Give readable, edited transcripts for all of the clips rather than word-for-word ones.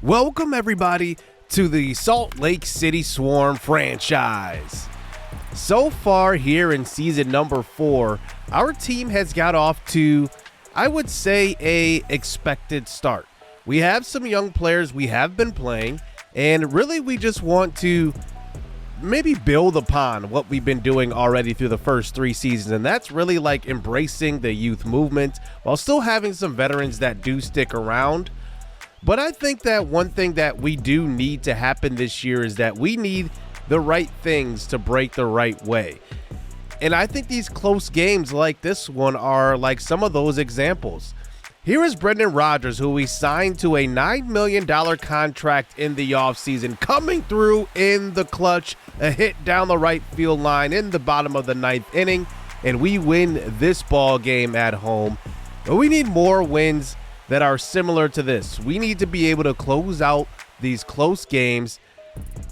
Welcome everybody to the Salt Lake City Swarm franchise. So far here in season number 4, our team has got off to, I would say, a expected start. We have some young players we have been playing, and really we just want to maybe build upon what we've been doing already through the first 3 seasons, and that's really like embracing the youth movement while still having some veterans that do stick around. But I think that one thing that we do need to happen this year is that we need the right things to break the right way. And I think these close games like this one are like some of those examples. Here is Brendan Rodgers, who we signed to a $9 million contract in the offseason, coming through in the clutch, a hit down the right field line in the bottom of the 9th inning, and we win this ball game at home. But we need more wins that are similar to this. We need to be able to close out these close games,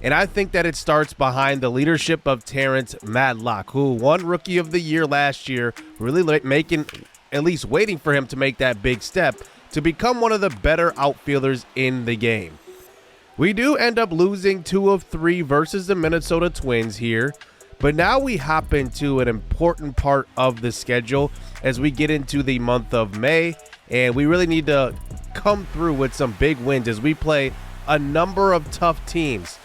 and I think that it starts behind the leadership of Terrence Matlock, who won Rookie of the Year last year, really making, at least waiting for him to make that big step to become one of the better outfielders in the game. We do end up losing 2 of 3 versus the Minnesota Twins here, but now we hop into an important part of the schedule as we get into the month of May. And we really need to come through with some big wins as we play a number of tough teams.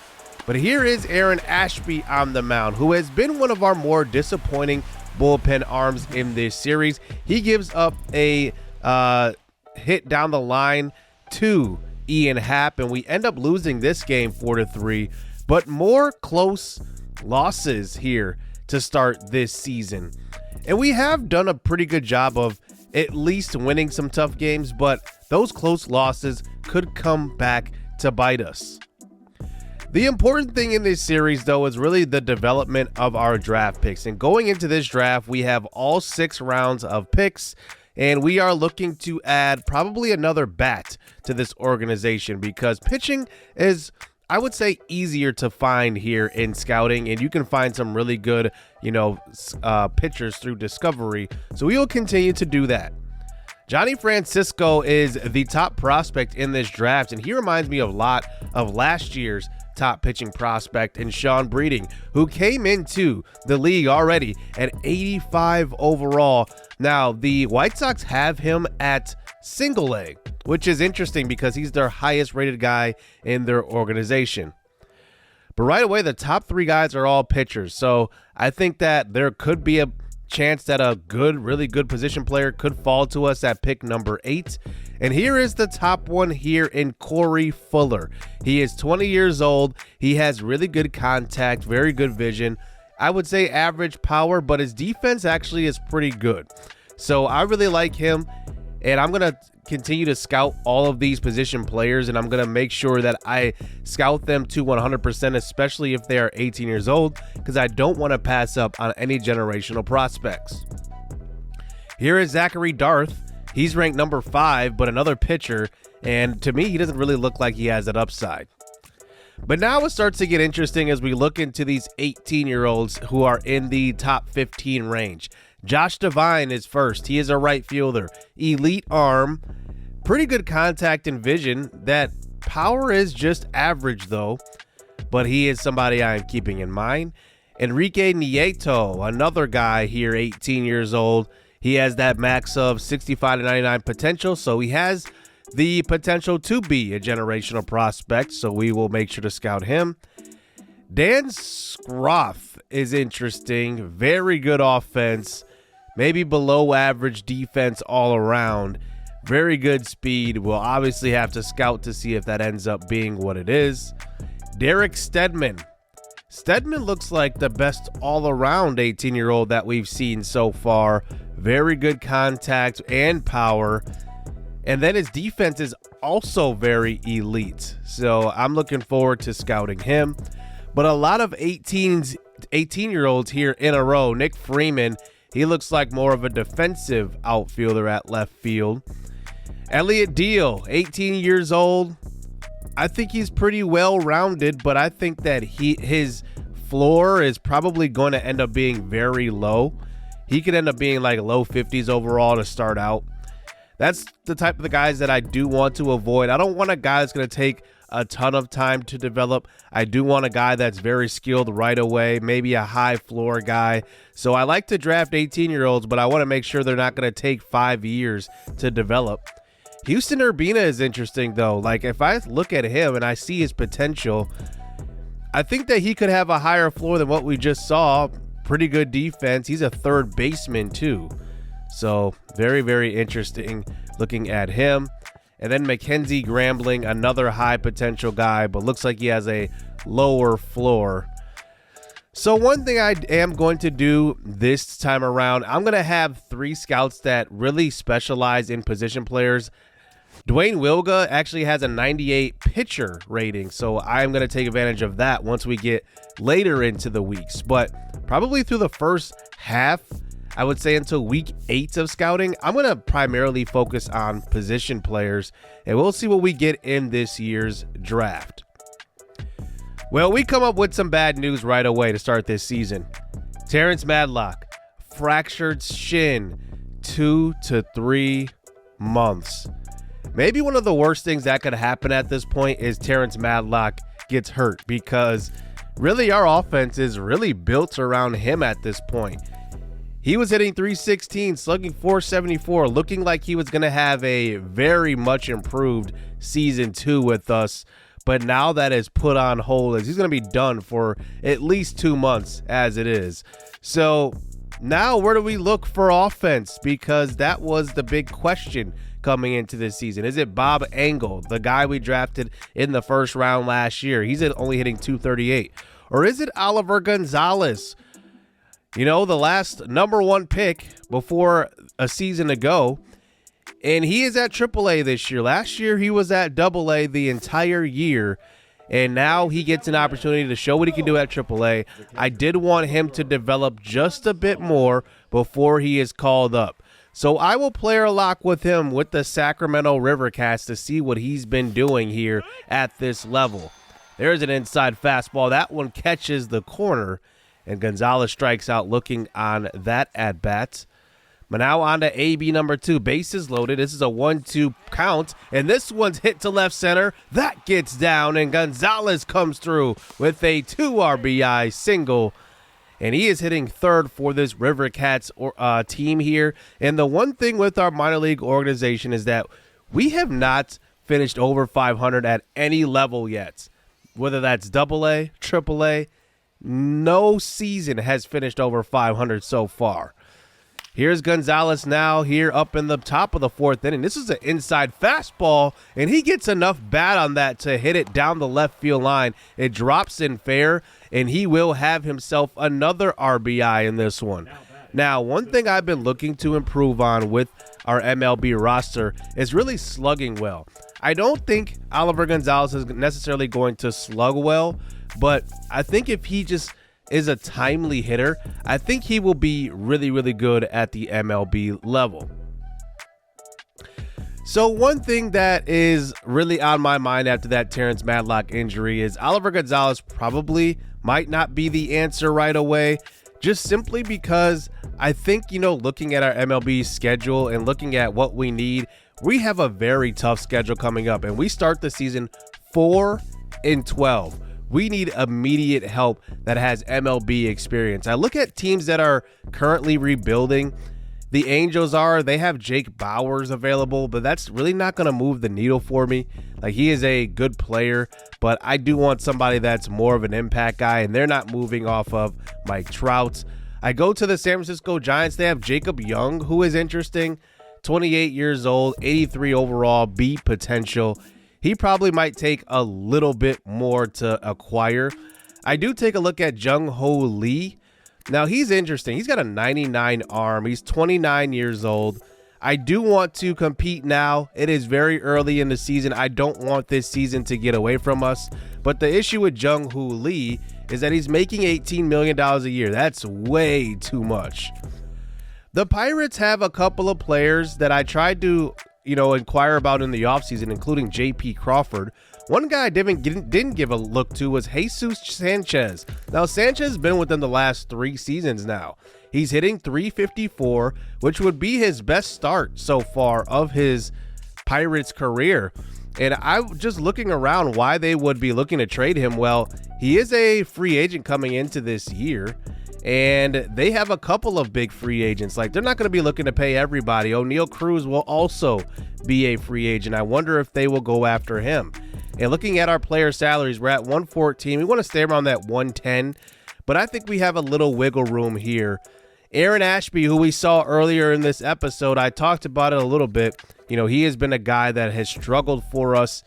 But here is Aaron Ashby on the mound, who has been one of our more disappointing bullpen arms in this series. He gives up a hit down the line to Ian Happ, and we end up losing this game 4-3. But more close losses here to start this season. And we have done a pretty good job of at least winning some tough games, but those close losses could come back to bite us. The important thing in this series, though, is really the development of our draft picks. And going into this draft, we have all 6 rounds of picks, and we are looking to add probably another bat to this organization because pitching is, I would say, easier to find here in scouting, and you can find some really good, pitchers through discovery. So we will continue to do that. Johnny Francisco is the top prospect in this draft, and he reminds me a lot of last year's top pitching prospect in Sean Breeding, who came into the league already at 85 overall. Now, the White Sox have him at single A, which is interesting because he's their highest rated guy in their organization. But right away, the top 3 guys are all pitchers. So I think that there could be a chance that a really good position player could fall to us at pick number 8. And here is the top one here in Corey Fuller. He is 20 years old. He has really good contact, very good vision. I would say average power, but his defense actually is pretty good. So I really like him. And I'm going to continue to scout all of these position players, and I'm going to make sure that I scout them to 100%, especially if they are 18 years old, because I don't want to pass up on any generational prospects. Here is Zachary Darth. He's ranked number 5, but another pitcher, and to me, he doesn't really look like he has that upside. But now it starts to get interesting as we look into these 18-year-olds who are in the top 15 range. Josh Devine is first. He is a right fielder. Elite arm, pretty good contact and vision. That power is just average though, but he is somebody I am keeping in mind. Enrique Nieto, another guy here, 18 years old. He has that max of 65 to 99 potential, so he has the potential to be a generational prospect, so we will make sure to scout him. Dan Scroff is interesting. Very good offense. Maybe below average defense all around. Very good speed. We'll obviously have to scout to see if that ends up being what it is. Derek Stedman. Stedman looks like the best all-around 18-year-old that we've seen so far. Very good contact and power. And then his defense is also very elite. So I'm looking forward to scouting him. But a lot of 18-year-olds here in a row. Nick Freeman, he looks like more of a defensive outfielder at left field. Elliot Deal, 18 years old. I think he's pretty well-rounded, but I think that his floor is probably going to end up being very low. He could end up being like low 50s overall to start out. That's the type of the guys that I do want to avoid. I don't want a guy that's going to take a ton of time to develop. I do want a guy that's very skilled right away, maybe a high floor guy. So I like to draft 18-year-olds, but I want to make sure they're not going to take 5 years to develop. Houston Urbina is interesting, though. Like, if I look at him and I see his potential, I think that he could have a higher floor than what we just saw. Pretty good defense. He's a third baseman, too. So very, very interesting looking at him. And then Mackenzie Grambling, another high potential guy, but looks like he has a lower floor. So one thing I am going to do this time around, I'm going to have 3 scouts that really specialize in position players. Dwayne Wilga actually has a 98 pitcher rating, so I'm going to take advantage of that once we get later into the weeks. But probably through the first half, I would say until week 8 of scouting, I'm going to primarily focus on position players, and we'll see what we get in this year's draft. Well, we come up with some bad news right away to start this season. Terrence Madlock, fractured shin, 2 to 3 months. Maybe one of the worst things that could happen at this point is Terrence Madlock gets hurt, because really our offense is really built around him at this point. He was hitting .316, slugging .474, looking like he was going to have a very much improved season 2 with us. But now that is put on hold, as he's going to be done for at least 2 months as it is. So now where do we look for offense? Because that was the big question coming into this season. Is it Bob Engel, the guy we drafted in the first round last year? He's only hitting .238. Or is it Oliver Gonzalez? You know, the last #1 pick before a season ago. And he is at AAA this year. Last year, he was at AA the entire year. And now he gets an opportunity to show what he can do at AAA. I did want him to develop just a bit more before he is called up. So I will player lock with him with the Sacramento Rivercats to see what he's been doing here at this level. There's an inside fastball. That one catches the corner. And Gonzalez strikes out looking on that at-bat. But now on to AB number 2. Bases loaded. This is a 1-2 count. And this one's hit to left center. That gets down. And Gonzalez comes through with a 2 RBI single. And he is hitting third for this River Cats team here. And the one thing with our minor league organization is that we have not finished over 500 at any level yet. Whether that's AA, AAA, no season has finished over 500 so far. Here's Gonzalez now here up in the top of the 4th inning. This is an inside fastball, and he gets enough bat on that to hit it down the left field line. It drops in fair, and he will have himself another RBI in this one. Now, one thing I've been looking to improve on with our MLB roster is really slugging well. I don't think Oliver Gonzalez is necessarily going to slug well, but I think if he just is a timely hitter, I think he will be really, really good at the MLB level. So one thing that is really on my mind after that Terrence Madlock injury is Oliver Gonzalez probably might not be the answer right away, just simply because I think, looking at our MLB schedule and looking at what we need, we have a very tough schedule coming up, and we start the season 4-12. We need immediate help that has MLB experience. I look at teams that are currently rebuilding. The Angels they have Jake Bauers available, but that's really not going to move the needle for me. Like, he is a good player, but I do want somebody that's more of an impact guy, and they're not moving off of Mike Trout. I go to the San Francisco Giants. They have Jacob Young, who is interesting. 28 years old, 83 overall, B potential. He probably might take a little bit more to acquire. I do take a look at Jung Ho Lee. Now, he's interesting. He's got a 99 arm. He's 29 years old. I do want to compete now. It is very early in the season. I don't want this season to get away from us. But the issue with Jung Ho Lee is that he's making $18 million a year. That's way too much. The Pirates have a couple of players that I tried to inquire about in the offseason, including J.P. Crawford. One guy I didn't give a look to was Jesus Sanchez. Now, Sanchez has been within the last 3 seasons now. He's hitting .354, which would be his best start so far of his Pirates career. And I'm just looking around why they would be looking to trade him. Well, he is a free agent coming into this year, and they have a couple of big free agents. Like, they're not going to be looking to pay everybody. O'Neal Cruz will also be a free agent. I wonder if they will go after him. And looking at our player salaries, we're at 114. We want to stay around that 110, but I think we have a little wiggle room here. Aaron Ashby, who we saw earlier in this episode, I talked about it a little bit. You know, he has been a guy that has struggled for us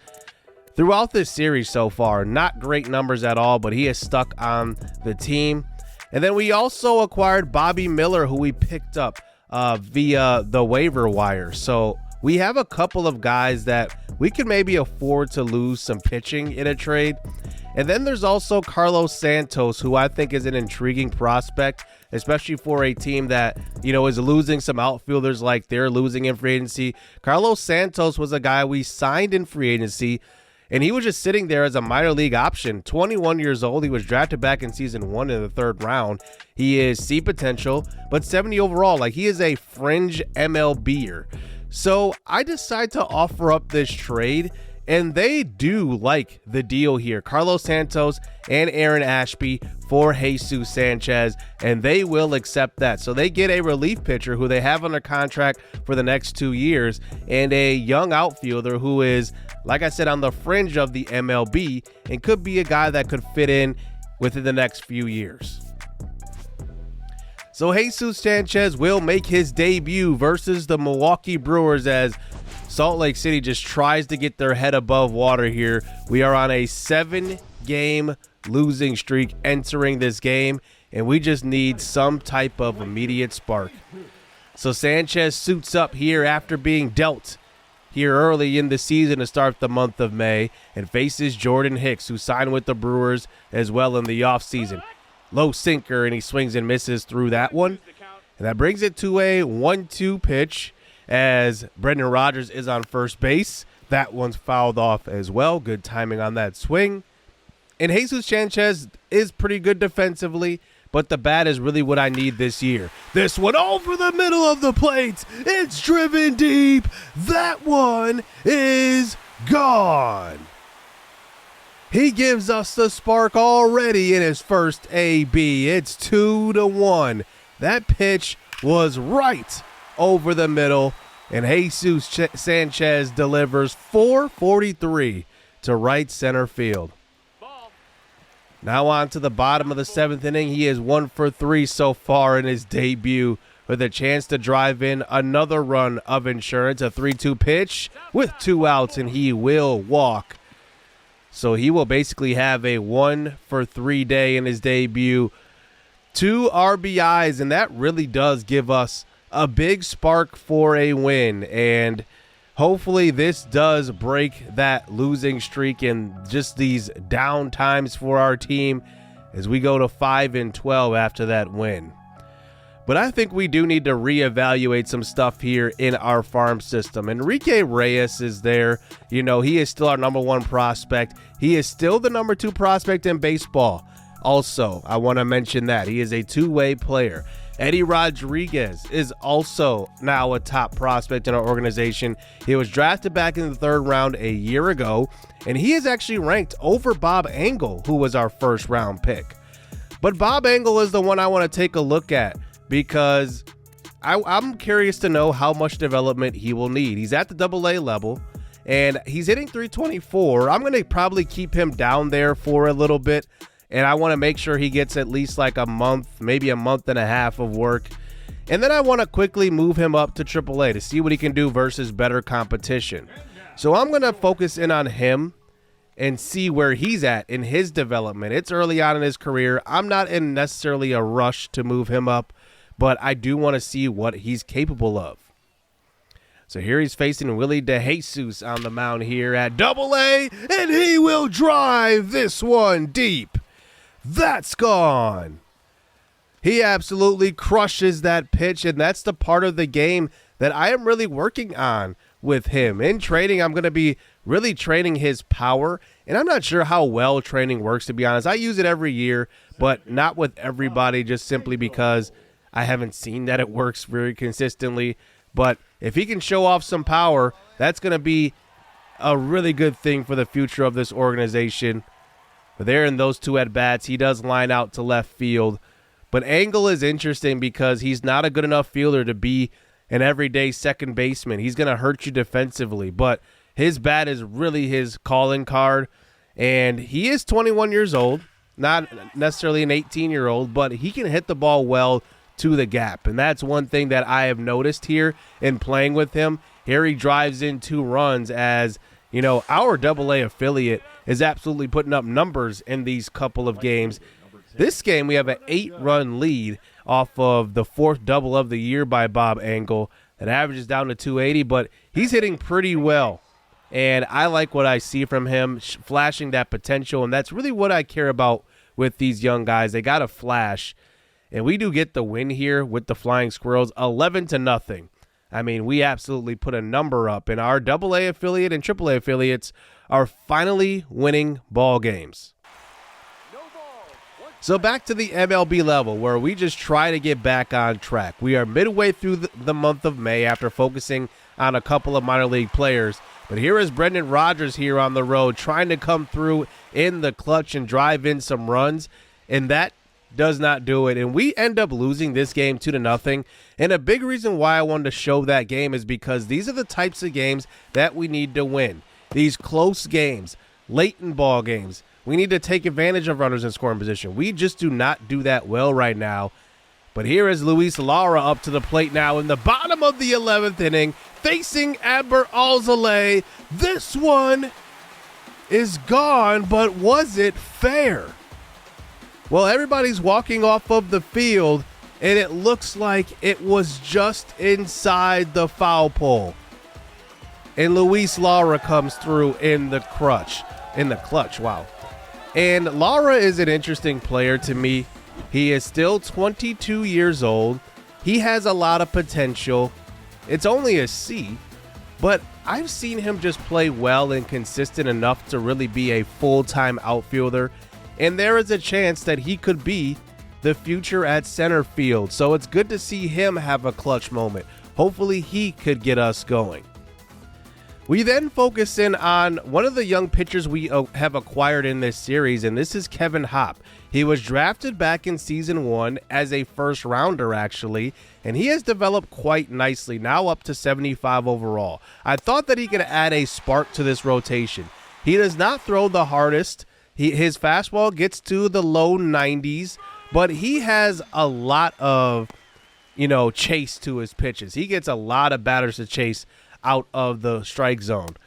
throughout this series so far. Not great numbers at all, but he is stuck on the team. And then we also acquired Bobby Miller, who we picked up via the waiver wire. So we have a couple of guys that we can maybe afford to lose some pitching in a trade. And then there's also Carlos Santos, who I think is an intriguing prospect, especially for a team that, you know, is losing some outfielders like they're losing in free agency. Carlos Santos was a guy we signed in free agency, and he was just sitting there as a minor league option. 21 years old. He was drafted back in season 1 in the 3rd round. He is C potential, but 70 overall. Like, he is a fringe MLBer. So I decide to offer up this trade, and they do like the deal here. Carlos Santos and Aaron Ashby for Jesus Sanchez, and they will accept that. So they get a relief pitcher who they have under contract for the next 2 years, and a young outfielder who is, like I said, on the fringe of the MLB and could be a guy that could fit in within the next few years. So Jesus Sanchez will make his debut versus the Milwaukee Brewers as Salt Lake City just tries to get their head above water here. We are on a 7-game losing streak entering this game, and we just need some type of immediate spark. So Sanchez suits up here after being dealt here early in the season to start the month of May, and faces Jordan Hicks, who signed with the Brewers as well in the offseason. Low sinker, and he swings and misses through that one. And that brings it to a 1-2 pitch as Brendan Rodgers is on first base. That one's fouled off as well. Good timing on that swing. And Jesus Sanchez is pretty good defensively, but the bat is really what I need this year. This one over the middle of the plate. It's driven deep. That one is gone. He gives us the spark already in his first AB. It's 2-1. That pitch was right over the middle, and Jesus Sanchez delivers 443 to right center field. Now on to the bottom of the 7th inning. He is 1 for 3 so far in his debut, with a chance to drive in another run of insurance. A 3-2 pitch with 2 outs, and he will walk. So he will basically have a 1 for 3 day in his debut. 2 RBIs, and that really does give us a big spark for a win. And hopefully this does break that losing streak and just these down times for our team as we go to 5-12 after that win. But I think we do need to reevaluate some stuff here in our farm system. Enrique Reyes is there. You know, he is still our number 1 prospect. He is still the number 2 prospect in baseball. Also, I want to mention that he is a 2-way player. Eddie Rodriguez is also now a top prospect in our organization. He was drafted back in the 3rd round a year ago, and he is actually ranked over Bob Engel, who was our 1st round pick. But Bob Engel is the one I want to take a look at, because I'm curious to know how much development he will need. He's at the AA level, and he's hitting .324. I'm going to probably keep him down there for a little bit, and I want to make sure he gets at least like a month, maybe a month and a half of work. And then I want to quickly move him up to AAA to see what he can do versus better competition. So I'm going to focus in on him and see where he's at in his development. It's early on in his career. I'm not in necessarily a rush to move him up, but I do want to see what he's capable of. So here he's facing Willie DeJesus on the mound here at AA, and he will drive this one deep. That's gone. He absolutely crushes that pitch, and that's the part of the game that I am really working on with him. In trading, I'm going to be really training his power. And I'm not sure how well training works, to be honest. I use it every year, but not with everybody, just simply because I haven't seen that it works very consistently. But if he can show off some power, that's going to be a really good thing for the future of this organization. But there in those 2 at-bats, he does line out to left field. But Engel is interesting because he's not a good enough fielder to be an everyday second baseman. He's going to hurt you defensively, but his bat is really his calling card. And he is 21 years old, not necessarily an 18-year-old, but he can hit the ball well to the gap. And that's one thing that I have noticed here in playing with him. Here he drives in 2 runs as, you know, our AA affiliate is absolutely putting up numbers in these couple of games. This game, we have an 8-run lead off of the 4th double of the year by Bob Engel. That averages down to 280, but he's hitting pretty well. And I like what I see from him, flashing that potential, and that's really what I care about with these young guys. They got to flash, and we do get the win here with the Flying Squirrels, 11-0. I mean, we absolutely put a number up, and our AA affiliate and AAA affiliates are finally winning ball games. So back to the MLB level, where we just try to get back on track. We are midway through the month of May after focusing on a couple of minor league players. But here is Brendan Rodgers here on the road trying to come through in the clutch and drive in some runs, and that does not do it. And we end up losing this game 2-0. And a big reason why I wanted to show that game is because these are the types of games that we need to win. These close games, late in ball games. We need to take advantage of runners in scoring position. We just do not do that well right now. But here is Luis Lara up to the plate now in the bottom of the 11th inning, facing Adbert Alzolay. This one is gone, but was it fair? Well, everybody's walking off of the field, and it looks like it was just inside the foul pole. And Luis Lara comes through in the clutch. Wow. And Lara is an interesting player to me. He is still 22 years old. He has a lot of potential. It's only a C, but I've seen him just play well and consistent enough to really be a full-time outfielder. And there is a chance that he could be the future at center field. So it's good to see him have a clutch moment. Hopefully he could get us going. We then focus in on one of the young pitchers we have acquired in this series, and this is Kevin Hopp. He was drafted back in season 1 as a first rounder, actually, and he has developed quite nicely, now up to 75 overall. I thought that he could add a spark to this rotation. He does not throw the hardest. His fastball gets to the low 90s, but he has a lot of, chase to his pitches. He gets a lot of batters to chase out of the strike zone.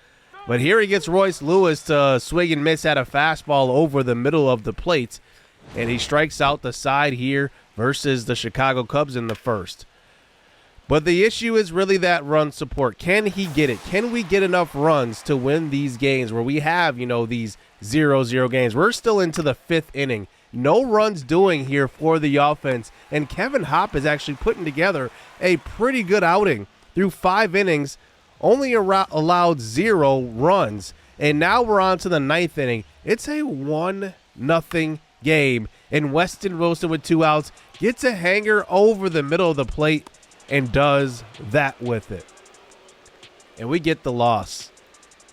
But here he gets Royce Lewis to swing and miss at a fastball over the middle of the plate, and he strikes out the side here versus the Chicago Cubs in the first. But the issue is really that run support. Can he get it? Can we get enough runs to win these games where we have, these 0-0 games? We're still into the 5th inning. No runs doing here for the offense, and Kevin Hopp is actually putting together a pretty good outing through 5 innings. Only allowed 0 runs, and now we're on to the 9th inning. It's a 1-0 game, and Weston Wilson with 2 outs gets a hanger over the middle of the plate and does that with it. And we get the loss.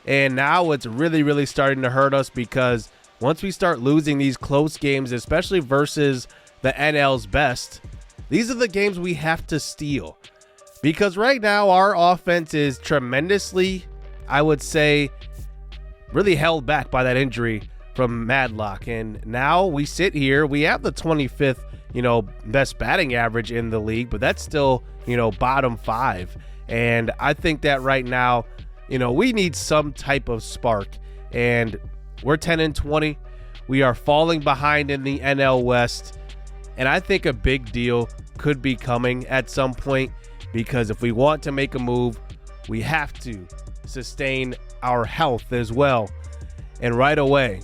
And now it's really, really starting to hurt us, because once we start losing these close games, especially versus the NL's best, these are the games we have to steal. Because right now our offense is tremendously, I would say, really held back by that injury from Madlock. And now we sit here, we have the 25th, best batting average in the league, but that's still, bottom 5. And I think that right now, we need some type of spark. And we're 10-20. We are falling behind in the NL West. And I think a big deal could be coming at some point. Because if we want to make a move, we have to sustain our health as well. And right away,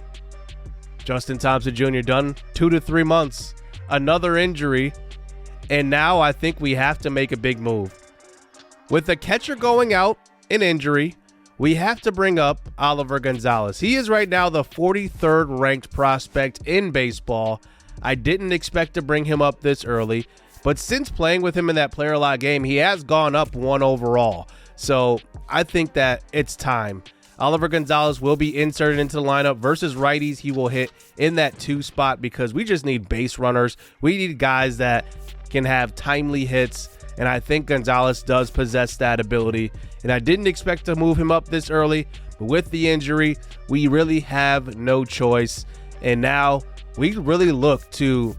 Justin Thompson Jr. done 2 to 3 months, another injury, and now I think we have to make a big move. With the catcher going out, an injury, we have to bring up Oliver Gonzalez. He is right now the 43rd ranked prospect in baseball. I didn't expect to bring him up this early, but since playing with him in that player lot game, he has gone up 1 overall. So I think that it's time. Oliver Gonzalez will be inserted into the lineup versus righties. He will hit in that 2 spot because we just need base runners. We need guys that can have timely hits, and I think Gonzalez does possess that ability. And I didn't expect to move him up this early, but with the injury, we really have no choice. And now we really look to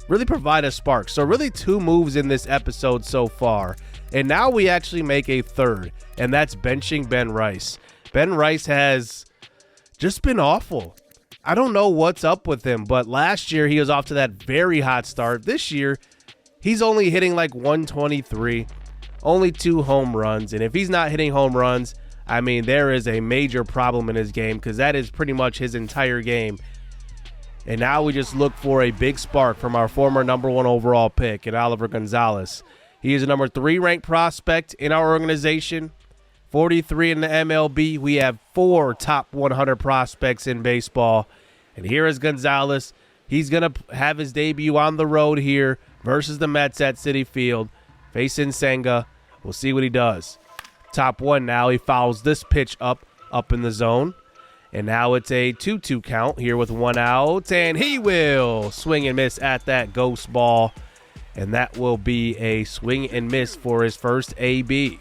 really provide a spark. So really 2 moves in this episode so far. And now we actually make a 3rd, and that's benching Ben Rice. Ben Rice has just been awful. I don't know what's up with him, but last year he was off to that very hot start. This year, he's only hitting like 123, only 2 home runs. And if he's not hitting home runs, I mean, there is a major problem in his game because that is pretty much his entire game. And now we just look for a big spark from our former number 1 overall pick in Oliver Gonzalez. He is a number 3 ranked prospect in our organization. 43 in the MLB. We have 4 top 100 prospects in baseball. And here is Gonzalez. He's going to have his debut on the road here versus the Mets at Citi Field. Facing Senga. We'll see what he does. Top 1 now. He fouls this pitch up in the zone. And now it's a 2-2 count here with 1 out. And he will swing and miss at that ghost ball. And that will be a swing and miss for his first AB.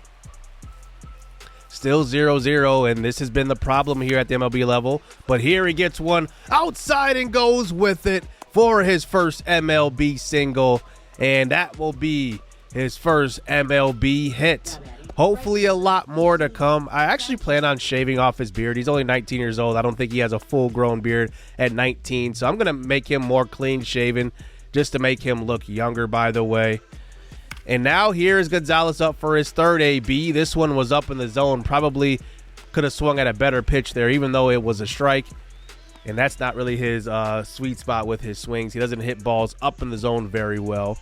Still 0-0, and this has been the problem here at the MLB level. But here he gets one outside and goes with it for his first MLB single. And that will be his first MLB hit. Hopefully a lot more to come. I actually plan on shaving off his beard. He's only 19 years old. I don't think he has a full-grown beard at 19. So I'm going to make him more clean-shaven just to make him look younger, by the way. And now here is Gonzalez up for his 3rd AB. This one was up in the zone. Probably could have swung at a better pitch there, even though it was a strike. And that's not really his sweet spot with his swings. He doesn't hit balls up in the zone very well.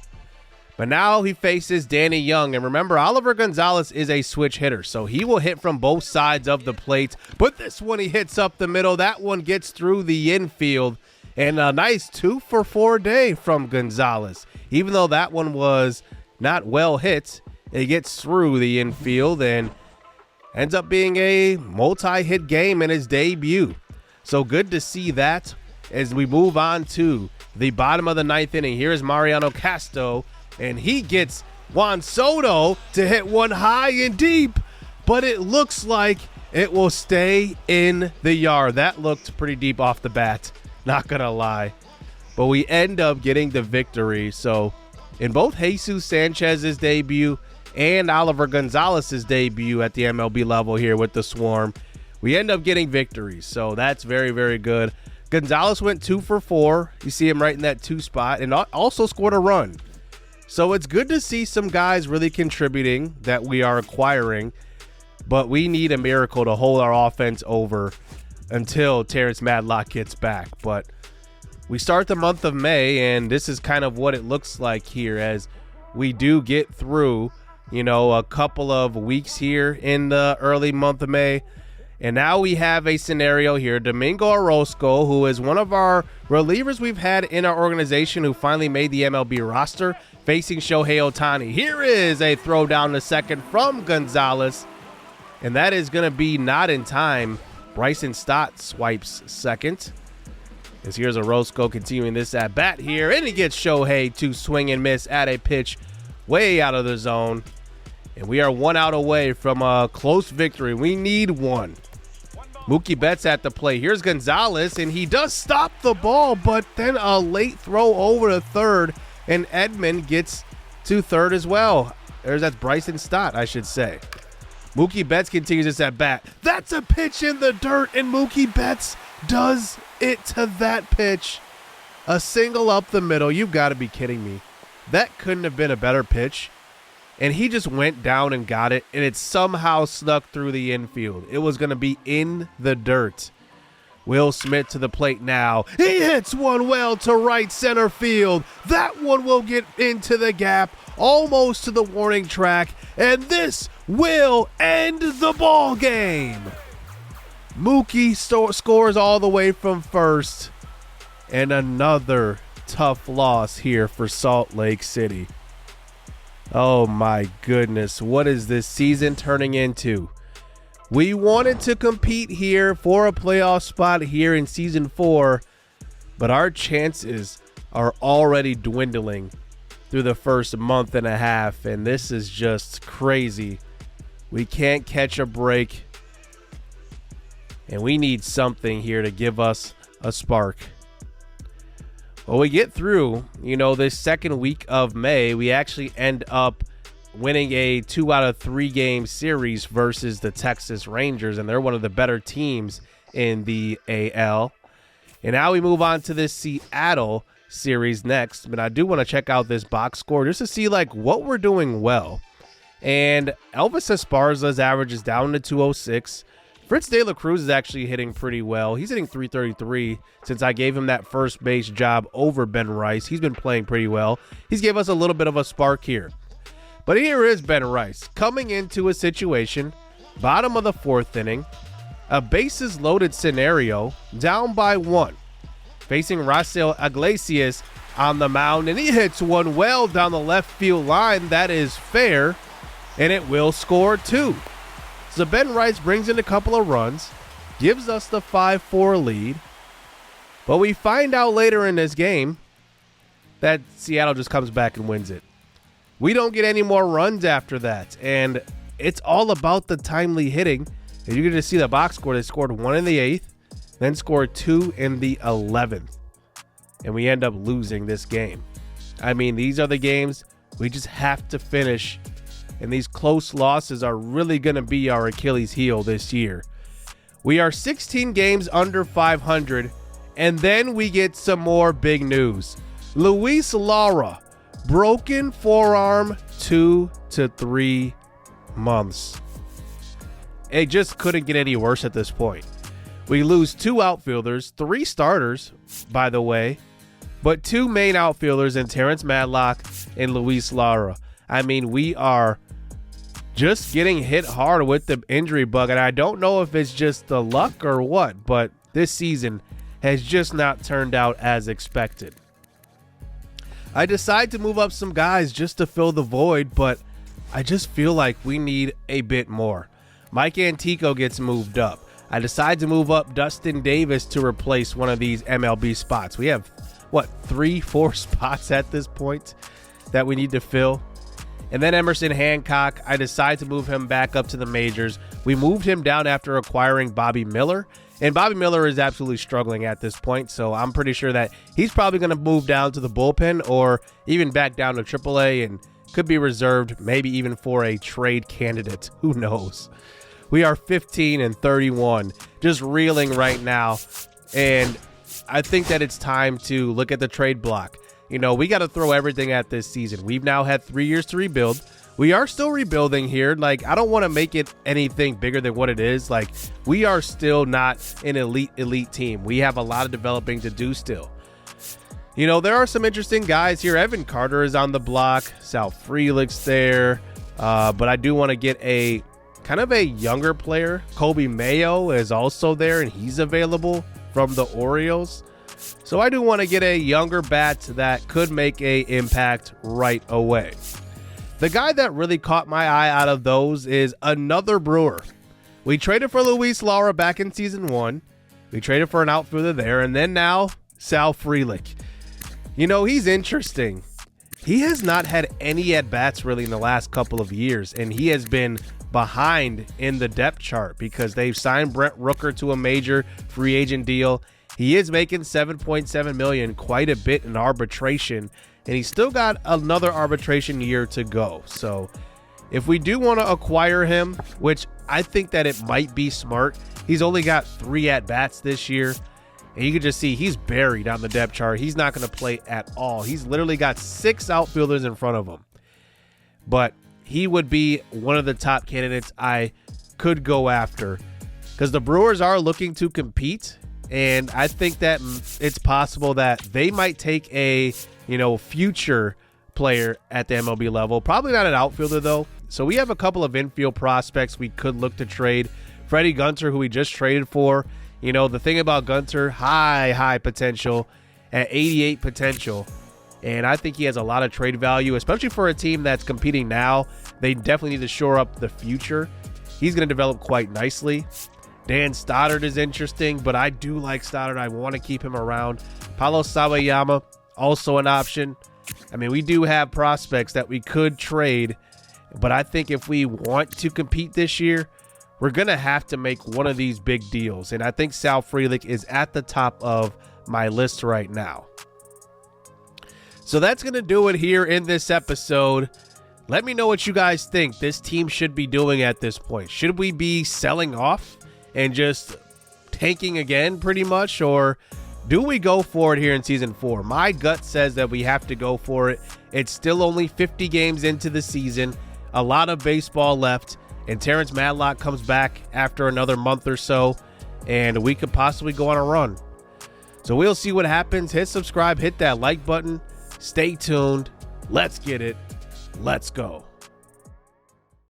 But now he faces Danny Young. And remember, Oliver Gonzalez is a switch hitter, so he will hit from both sides of the plate. But this one he hits up the middle. That one gets through the infield. And a nice 2-for-4 day from Gonzalez. Even though that one was not well hit, it gets through the infield and ends up being a multi-hit game in his debut. So good to see that as we move on to the bottom of the 9th inning. Here is Mariano Castro, and he gets Juan Soto to hit one high and deep, but it looks like it will stay in the yard. That looked pretty deep off the bat, not gonna lie. But we end up getting the victory. So in both Jesus Sanchez's debut and Oliver Gonzalez's debut at the MLB level here with the Swarm, we end up getting victories. So that's very, very good. Gonzalez went 2-for-4. You see him right in that 2 spot and also scored a run. So it's good to see some guys really contributing that we are acquiring, but we need a miracle to hold our offense over until Terrence Madlock gets back. But we start the month of May, and this is kind of what it looks like here as we do get through, a couple of weeks here in the early month of May. And now we have a scenario here. Domingo Orozco, who is one of our relievers we've had in our organization who finally made the MLB roster, facing Shohei Ohtani. Here is a throw down to second from Gonzalez, and that is going to be not in time. Bryson Stott swipes second. As here's Orozco continuing this at bat here, and he gets Shohei to swing and miss at a pitch way out of the zone. And we are 1 out away from a close victory. We need one. Mookie Betts at the plate. Here's Gonzalez, and he does stop the ball, but then a late throw over to third, and Edman gets to third as well. That's Bryson Stott, I should say. Mookie Betts continues this at bat. That's a pitch in the dirt, and Mookie Betts does it to that pitch. A single up the middle. You've got to be kidding me. That couldn't have been a better pitch. And he just went down and got it, and it somehow snuck through the infield. It was going to be in the dirt. Will Smith to the plate now. He hits one well to right center field. That one will get into the gap, almost to the warning track. And this will end the ball game. Mookie scores all the way from first, and another tough loss here for Salt Lake City. Oh my goodness, what is this season turning into? We wanted to compete here for a playoff spot here in season 4, but our chances are already dwindling through the first month and a half, and this is just crazy. We can't catch a break, and we need something here to give us a spark. Well, we get through, this second week of May, we actually end up winning a 2 out of 3 game series versus the Texas Rangers, and they're one of the better teams in the AL. And now we move on to this Seattle series next, but I do want to check out this box score just to see what we're doing well. And Elvis Esparza's average is down to 206. Fritz De La Cruz is actually hitting pretty well. He's hitting 333 since I gave him that first base job over Ben Rice. He's been playing pretty well. He's gave us a little bit of a spark here. But here is Ben Rice coming into a situation, bottom of the 4th inning, a bases loaded scenario, down by 1. Facing Raisel Iglesias on the mound, and he hits one well down the left field line. That is fair, and it will score 2. So Ben Rice brings in a couple of runs, gives us the 5-4 lead, but we find out later in this game that Seattle just comes back and wins it. We don't get any more runs after that, and it's all about the timely hitting. And you're going to see the box score. They scored 1 in the 8th, then scored 2 in the 11th, and we end up losing this game. I mean, these are the games we just have to finish, and these close losses are really going to be our Achilles heel this year. We are 16 games under 500, and then we get some more big news. Luis Lara, broken forearm, 2 to 3 months. It just couldn't get any worse at this point. We lose 2 outfielders, 3 starters, by the way, but 2 main outfielders in Terrence Madlock and Luis Lara. I mean, we are just getting hit hard with the injury bug, and I don't know if it's just the luck or what, but this season has just not turned out as expected. I decide to move up some guys just to fill the void, but I just feel like we need a bit more. Mike Antico gets moved up. I decide to move up Dustin Davis to replace one of these MLB spots. We have, 3-4 spots at this point that we need to fill. And then Emerson Hancock, I decide to move him back up to the majors. We moved him down after acquiring Bobby Miller. And Bobby Miller is absolutely struggling at this point, so I'm pretty sure that he's probably going to move down to the bullpen or even back down to AAA and could be reserved maybe even for a trade candidate. Who knows? We are 15-31, just reeling right now, and I think that it's time to look at the trade block. We got to throw everything at this season. We've now had 3 years to rebuild. We are still rebuilding here. I don't want to make it anything bigger than what it is. We are still not an elite team. We have a lot of developing to do still. There are some interesting guys here. Evan Carter is on the block. Sal Frelick's there. But I do want to get a kind of a younger player. Kobe Mayo is also there, and he's available from the Orioles. So I do want to get a younger bat that could make a impact right away. The guy that really caught my eye out of those is another Brewer. We traded for Luis Lara back in season 1. We traded for an outfielder there, and then now Sal Frelick. He's interesting. He has not had any at-bats really in the last couple of years, and he has been behind in the depth chart because they've signed Brent Rooker to a major free agent deal. He is making $7.7 million, quite a bit in arbitration, and he's still got another arbitration year to go. So if we do want to acquire him, which I think that it might be smart, he's only got 3 at-bats this year, and you can just see he's buried on the depth chart. He's not going to play at all. He's literally got 6 outfielders in front of him. But he would be one of the top candidates I could go after because the Brewers are looking to compete, and I think that it's possible that they might take a future player at the MLB level. Probably not an outfielder though. So we have a couple of infield prospects we could look to trade. Freddie Gunter, who we just traded for. You know, the thing about Gunter, high potential at 88 potential. And I think he has a lot of trade value, especially for a team that's competing now. They definitely need to shore up the future. He's going to develop quite nicely. Dan Stoddard is interesting, but I do like Stoddard. I want to keep him around. Paulo Sawayama, also an option. I mean, we do have prospects that we could trade, but I think if we want to compete this year, we're going to have to make one of these big deals. And I think Sal Frelick is at the top of my list right now. So that's going to do it here in this episode. Let me know what you guys think this team should be doing at this point. Should we be selling off and just tanking again pretty much, or do we go for it here in season 4? My gut says that we have to go for it. It's still only 50 games into the season, a lot of baseball left, and Terrence Matlock comes back after another month or so, and we could possibly go on a run. So we'll see what happens. Hit subscribe, hit that like button. Stay tuned. Let's get it. Let's go.